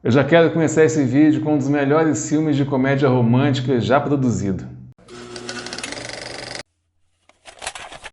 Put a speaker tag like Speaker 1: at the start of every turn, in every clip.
Speaker 1: Eu já quero começar esse vídeo com um dos melhores filmes de comédia romântica já produzido.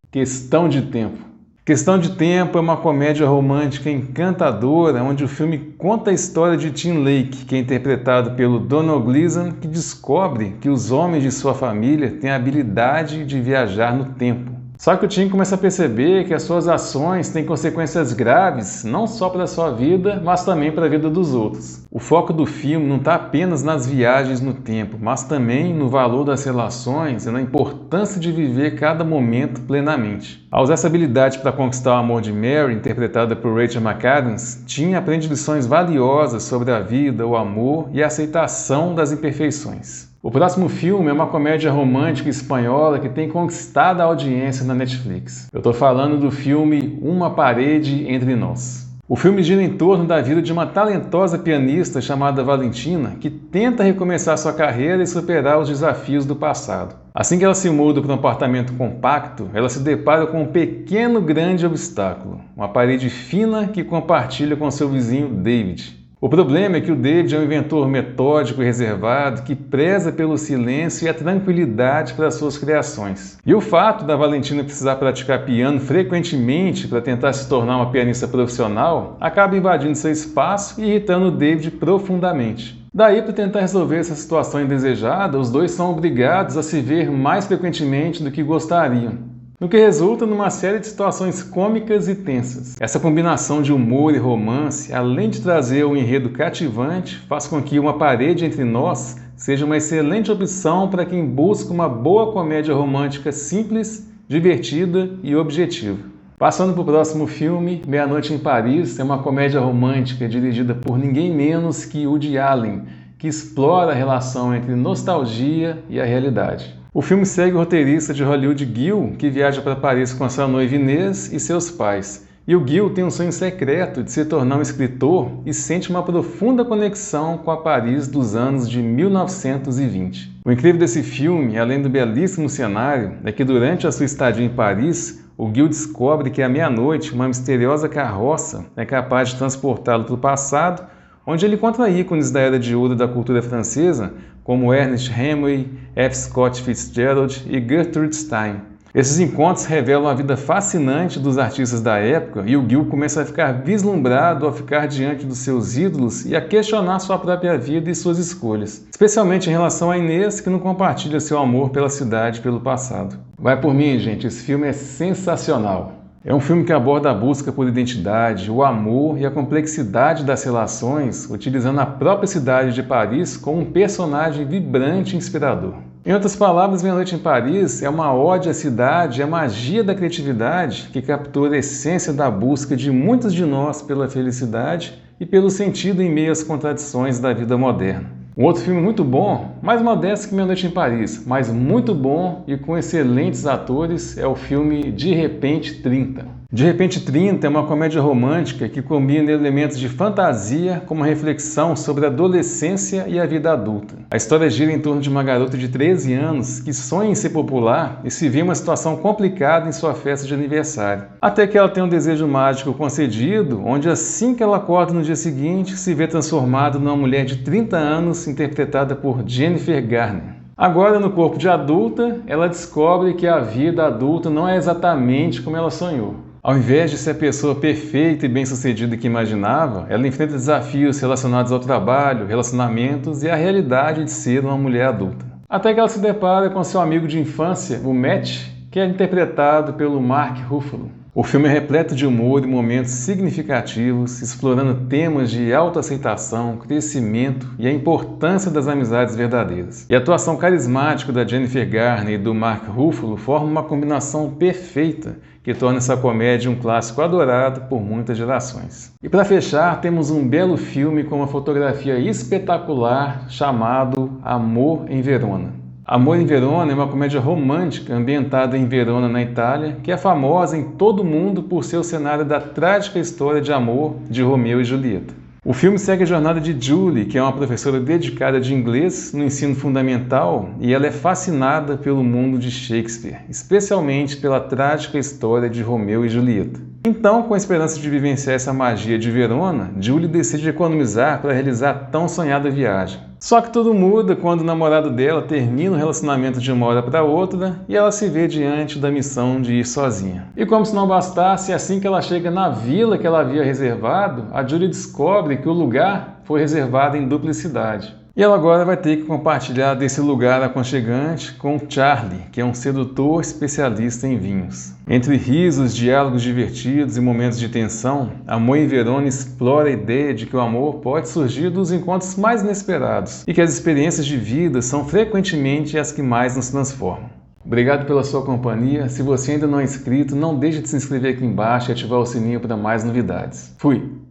Speaker 1: Questão de Tempo. Questão de Tempo é uma comédia romântica encantadora, onde o filme conta a história de Tim Lake, que é interpretado pelo Domhnall Gleeson, que descobre que os homens de sua família têm a habilidade de viajar no tempo. Só que o Tim começa a perceber que as suas ações têm consequências graves, não só para a sua vida, mas também para a vida dos outros. O foco do filme não está apenas nas viagens no tempo, mas também no valor das relações e na importância de viver cada momento plenamente. Ao usar essa habilidade para conquistar o amor de Mary, interpretada por Rachel McAdams, Tim aprende lições valiosas sobre a vida, o amor e a aceitação das imperfeições. O próximo filme é uma comédia romântica espanhola que tem conquistado a audiência na Netflix. Eu estou falando do filme Uma Parede Entre Nós. O filme gira em torno da vida de uma talentosa pianista chamada Valentina, que tenta recomeçar sua carreira e superar os desafios do passado. Assim que ela se muda para um apartamento compacto, ela se depara com um pequeno grande obstáculo, uma parede fina que compartilha com seu vizinho David. O problema é que o David é um inventor metódico e reservado que preza pelo silêncio e a tranquilidade para suas criações. E o fato da Valentina precisar praticar piano frequentemente para tentar se tornar uma pianista profissional acaba invadindo seu espaço e irritando o David profundamente. Daí, para tentar resolver essa situação indesejada, os dois são obrigados a se ver mais frequentemente do que gostariam, no que resulta numa série de situações cômicas e tensas. Essa combinação de humor e romance, além de trazer um enredo cativante, faz com que Uma Parede Entre Nós seja uma excelente opção para quem busca uma boa comédia romântica simples, divertida e objetiva. Passando para o próximo filme, Meia-Noite em Paris é uma comédia romântica dirigida por ninguém menos que Woody Allen, que explora a relação entre nostalgia e a realidade. O filme segue o roteirista de Hollywood Gil, que viaja para Paris com a sua noiva Inês e seus pais. E o Gil tem um sonho secreto de se tornar um escritor e sente uma profunda conexão com a Paris dos anos de 1920. O incrível desse filme, além do belíssimo cenário, é que durante a sua estadia em Paris, o Gil descobre que à meia-noite uma misteriosa carroça é capaz de transportá-lo para o passado, onde ele encontra ícones da Era de Ouro da cultura francesa, como Ernest Hemingway, F. Scott Fitzgerald e Gertrude Stein. Esses encontros revelam a vida fascinante dos artistas da época e o Gil começa a ficar vislumbrado ao ficar diante dos seus ídolos e a questionar sua própria vida e suas escolhas, especialmente em relação a Inês, que não compartilha seu amor pela cidade e pelo passado. Vai por mim, gente, esse filme é sensacional. É um filme que aborda a busca por identidade, o amor e a complexidade das relações, utilizando a própria cidade de Paris como um personagem vibrante e inspirador. Em outras palavras, Meia-Noite em Paris é uma ode à cidade e à magia da criatividade que captura a essência da busca de muitos de nós pela felicidade e pelo sentido em meio às contradições da vida moderna. Um outro filme muito bom, mais modesto que Meia-Noite em Paris, mas muito bom e com excelentes atores, é o filme De Repente 30. De Repente 30 é uma comédia romântica que combina elementos de fantasia com uma reflexão sobre a adolescência e a vida adulta. A história gira em torno de uma garota de 13 anos que sonha em ser popular e se vê em uma situação complicada em sua festa de aniversário. Até que ela tem um desejo mágico concedido, onde assim que ela acorda no dia seguinte, se vê transformada numa mulher de 30 anos interpretada por Jennifer Garner. Agora, no corpo de adulta, ela descobre que a vida adulta não é exatamente como ela sonhou. Ao invés de ser a pessoa perfeita e bem-sucedida que imaginava, ela enfrenta desafios relacionados ao trabalho, relacionamentos e à realidade de ser uma mulher adulta. Até que ela se depara com seu amigo de infância, o Matt, que é interpretado pelo Mark Ruffalo. O filme é repleto de humor e momentos significativos, explorando temas de autoaceitação, crescimento e a importância das amizades verdadeiras. E a atuação carismática da Jennifer Garner e do Mark Ruffalo forma uma combinação perfeita que torna essa comédia um clássico adorado por muitas gerações. E para fechar, temos um belo filme com uma fotografia espetacular chamado Amor em Verona. Amor em Verona é uma comédia romântica ambientada em Verona, na Itália, que é famosa em todo o mundo por ser o cenário da trágica história de amor de Romeu e Julieta. O filme segue a jornada de Julie, que é uma professora dedicada de inglês no ensino fundamental, e ela é fascinada pelo mundo de Shakespeare, especialmente pela trágica história de Romeu e Julieta. Então, com a esperança de vivenciar essa magia de Verona, Julie decide economizar para realizar a tão sonhada viagem. Só que tudo muda quando o namorado dela termina o relacionamento de uma hora para outra e ela se vê diante da missão de ir sozinha. E como se não bastasse, assim que ela chega na vila que ela havia reservado, a Julie descobre que o lugar foi reservado em duplicidade. E ela agora vai ter que compartilhar desse lugar aconchegante com Charlie, que é um sedutor especialista em vinhos. Entre risos, diálogos divertidos e momentos de tensão, Amor em Verona explora a ideia de que o amor pode surgir dos encontros mais inesperados e que as experiências de vida são frequentemente as que mais nos transformam. Obrigado pela sua companhia. Se você ainda não é inscrito, não deixe de se inscrever aqui embaixo e ativar o sininho para mais novidades. Fui!